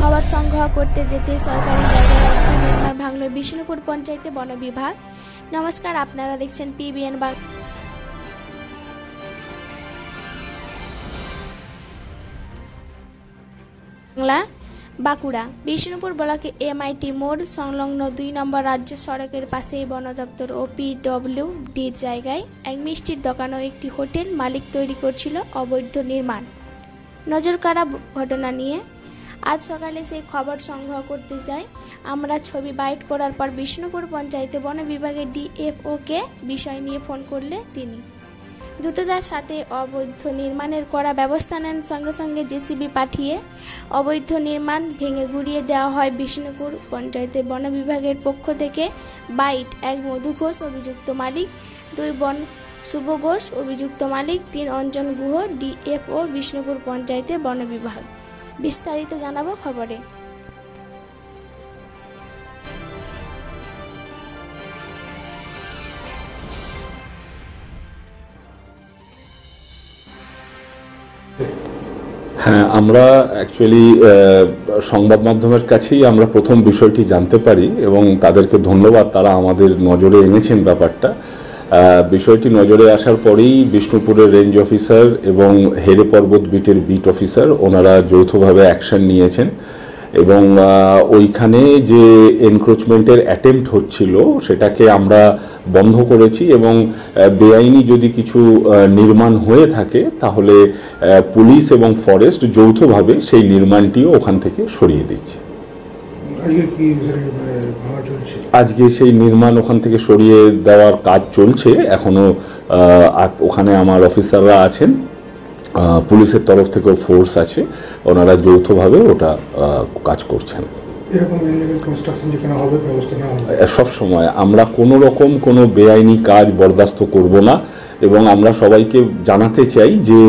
খবর সংগ্রহ করতে যেতে সরকারি জায়গায় একটি নির্মাণ ভাঙল বিষ্ণুপুর পঞ্চায়েতে বন বিভাগ। নমস্কার, আপনারা দেখছেন পিবিএন বাংলা। বাঁকুড়া বিষ্ণুপুর ব্লকে এমআইটি মোড় সংলগ্ন 2 নম্বর রাজ্য সড়কের পাশেই বন দপ্তর ও পিডব্লিউডির জায়গায় এক মিষ্টির দোকান ও একটি হোটেল মালিক তৈরি করছিল অবৈধ নির্মাণ। নজরকাড়া ঘটনা নিয়ে আজ সকালে সেই খবর সংগ্রহ করতে যাই আমরা। ছবি বাইট করার পর বিষ্ণুপুর পঞ্চায়েতে বন বিভাগের ডিএফওকে বিষয় নিয়ে ফোন করলে তিনি দ্রুততার সাথে অবৈধ নির্মাণের কড়া ব্যবস্থা নেন। সঙ্গে সঙ্গে জেসিবি পাঠিয়ে অবৈধ নির্মাণ ভেঙে গুড়িয়ে দেওয়া হয়। বিষ্ণুপুর পঞ্চায়েতে বন বিভাগের পক্ষ থেকে বাইট 1 মধু ঘোষ অভিযুক্ত মালিক, 2 বন শুভ ঘোষ অভিযুক্ত মালিক, 3 অঞ্জন গুহ ডিএফও বিষ্ণুপুর পঞ্চায়েতে বন বিভাগ। বিস্তারিত জানাবো খবরে। হ্যাঁ, আমরা অ্যাকচুয়ালি সংবাদ মাধ্যমের কাছেই আমরা প্রথম বিষয়টি জানতে পারি এবং তাদেরকে ধন্যবাদ, তারা আমাদের নজরে এনেছেন ব্যাপারটা। বিষয়টি নজরে আসার পরেই বিষ্ণুপুরের রেঞ্জ অফিসার এবং হেরে পর্বত বিটের বিট অফিসার ওনারা যৌথভাবে অ্যাকশন নিয়েছেন এবং ওইখানে যে এনক্রোচমেন্টের অ্যাটেম্প্ট হচ্ছিল সেটাকে আমরা বন্ধ করেছি এবং বেআইনি যদি কিছু নির্মাণ হয়ে থাকে তাহলে পুলিশ এবং ফরেস্ট যৌথভাবে সেই নির্মাণটিও ওখান থেকে সরিয়ে দিচ্ছে। আজকে সেই নির্মাণ ওখান থেকে সরিয়ে দেওয়ার কাজ চলছে এখনো। ওখানে আমার অফিসাররা আছেন, পুলিশের তরফ থেকেও ফোর্স আছে, ওনারা যৌথভাবে ওটা কাজ করছেন। সব সময় আমরা কোনো রকম কোনো বেআইনি কাজ বরদাস্ত করব না এবং আমরা সবাইকে জানাতে চাই যে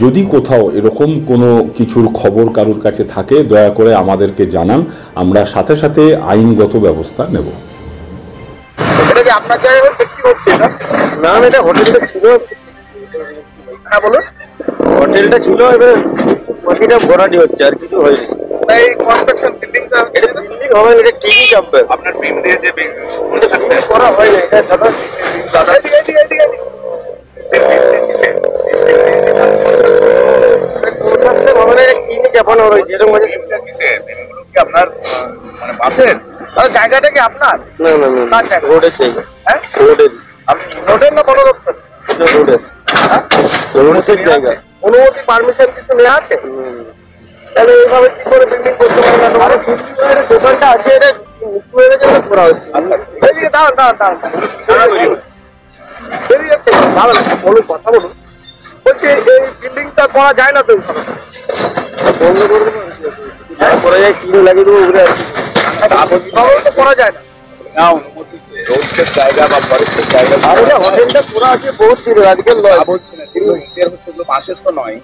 যদি কোথাও এরকম কোনো কিছুর খবর কারোর কাছে থাকে দয়া করে আমাদেরকে জানান, আমরা সাথে সাথে আইনগত ব্যবস্থা নেব। এটা কি আপনার জায়গায় বিক্রি হচ্ছে না? না, এটা হোটেলটা ছিল। হ্যাঁ বলুন। হোটেলটা ছিল, এবার বাকিটা ভরাটি হচ্ছে, আর কিছু হয়নি। এই কনস্ট্রাকশন বিল্ডিংটা এটা বিল্ডিং হবে, এটা ঠিকই যাবে। আপনার টিম দিয়ে যে সাকসেস করা হয় না, এটা দাদা দাদা এদিকে কনস্ট্রাকশন হবে না, এটা কিনে যাবেন ওই যেরকম মানে কিসে টিমগুলো কি আপনার মানে বাসের তাহলে জায়গাটা কি আপনার? না না না, রোডের জায়গা। হ্যাঁ, রোডের। আপনি রোডের না বড় দপ্তর? রোডের। রোডের জায়গা। অনুমতি পারমিশন কিছু নেওয়া আছে? তাহলে এইভাবে কি করে বিল্ডিং করতে পারবে না? তোমার দোকানটা আছে, এটা নিচুয়ের জন্য করা হচ্ছে। এদিকে দাঁড়ান দাঁড়ান দাঁড়ান, বেরিয়ে যাচ্ছে। দাঁড়ান, বলুন, কথা বলুন। বলছি এই বিল্ডিংটা করা যায় না তো? বন্ধ করে দেবো, করা যায়, কিনে লাগিয়ে দেবো ওগুলো তো করা যায় না। রোডের জায়গা বা ফরেস্টের জায়গা, আর এটা হোটেলটা পুরো আছে বহুত দিন আজকে নয় বলছি না, কিন্তু এর হচ্ছে তো বাসেস তো নয়,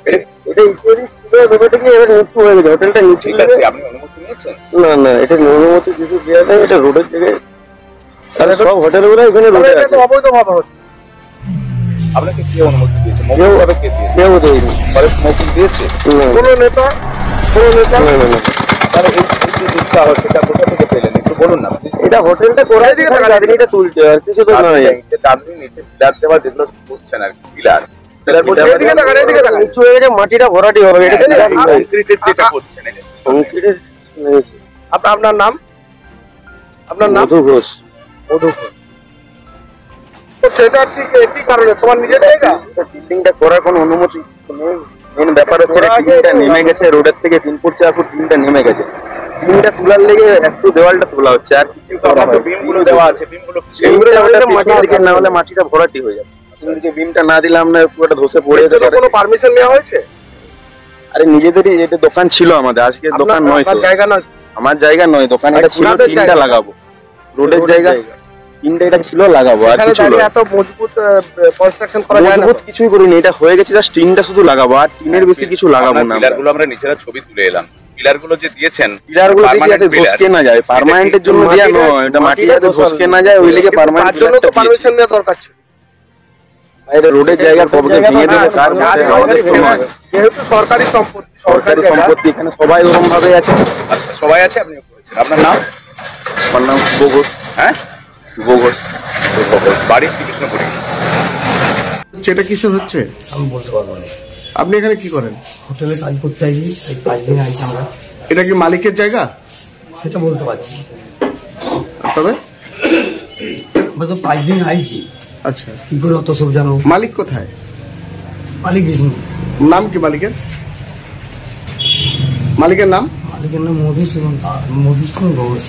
এটা ইকুয়ালি ছিল ব্যাপারটা কি এবার নিচু হয়ে গেছে হোটেলটা নিচু। ঠিক আছে, আপনি অনুমতি নিয়েছেন? না না, এটা অনুমতি কিছু দেওয়া যায়, এটা রোডের জায়গায়। তাহলে সব হোটেলগুলো এখানে রোডে আছে, এটা অবৈধভাবে হচ্ছে। আপনাকে কে অনুমতি দিয়েছে? মৌখিকভাবে কে দিয়েছে? কেউ দেয়নি। ফরেস্ট মৌখিক দিয়েছে? কোনো নেতা? কোনো নেতা? না না না। তাহলে এই যে জিনিসটা সেটা কোথা থেকে পেলেন একটু বলুন না। এটা হোটেলটা করাই দিয়ে দাদুনিটা তুলছে, আর কিছু তো নয়। দাদুনি নিচে পিলার দেওয়া যেগুলো করছেন আর পিলার নিচু হয়ে গেছে, মাটিটা ভরাটি হবে। এটা কংক্রিটের যেটা করছেন, কংক্রিটের। আপনার নাম? আপনার নাম? মধু ঘোষ। মধু ঘোষ। সেটা ঠিক কি কারণে তোমার নিজের জায়গা? বিল্ডিংটা করার কোনো অনুমতি নেই। মেন ব্যাপার হচ্ছে টিনটা নেমে গেছে রোডের থেকে 3 ফুট 4 ফুট টিনটা নেমে গেছে। বিমটা তোলার লেগে একটু দেওয়ালটা তোলা হচ্ছে, আর কিছু বিমগুলো দেওয়া আছে। বিমগুলো মাটির দিকে না হলে মাটিটা ভরাটি হয়ে যাবে। যে বিমটা না দিলাম না পুরোটা ধসে পড়ে যাবে। কোনো পারমিশন নেওয়া হয়েছে? আরে নিজেদেরই এটা দোকান ছিল আমাদের, আজকে দোকান নয়। আপনার জায়গা নয়? আমার জায়গা নয়, দোকান এটা ছিল। টিনটা লাগাবো রোডের জায়গা, টিনটা এটা ছিল লাগাবো, আর কিছু না। এত মজবুত কনস্ট্রাকশন করা যায় না? মজবুত কিছুই করিনি, এটা হয়ে গেছে জাস্ট টিনটা শুধু লাগাবো, আর টিনের বেশি কিছু লাগাবো না। পিলারগুলো আমরা নিচেরা ছবি তুলে এলাম। পিলারগুলো যে দিয়েছেন, পিলারগুলো যাতে ধসকে না যায়, পার্মানেন্টের জন্য দেয়া নয়, এটা মাটি যাতে ধসকে না যায় ওই লেগে পার্মানেন্ট। তার জন্য তো পারমিশন নেওয়া দরকার ছিল। এটা রোডের জায়গা কবে ভেঙে দেবে, যেহেতু সরকারি সম্পত্তি, সরকারি সম্পত্তি, এখানে সবাই ওরকম ভাবে আছে। আচ্ছা, সবাই আছে, আপনি করেছেন। আপনার নাম? আমার নাম শুভ ঘোষ। হ্যাঁ, শুভ ঘোষ। বাড়ি কৃষ্ণপুরে। সেটা কিসের হচ্ছে আমি বলতে পারবো না। আপনি এখানে কি করেন? হোটেলে কাজ করতে আইছি, এই 5 দিন আইছি আমরা। এটা কি মালিকের জায়গা? সেটা বলতে পারছি না। তবে আমরা তো 5 দিন আইছি, আচ্ছা, কি করে অত সব জানো? মালিক কোথায়? মালিক বিষ্ণু। নাম কি মালিকের? মালিকের নাম? মালিকের নাম মধুসূদন ঘোষ।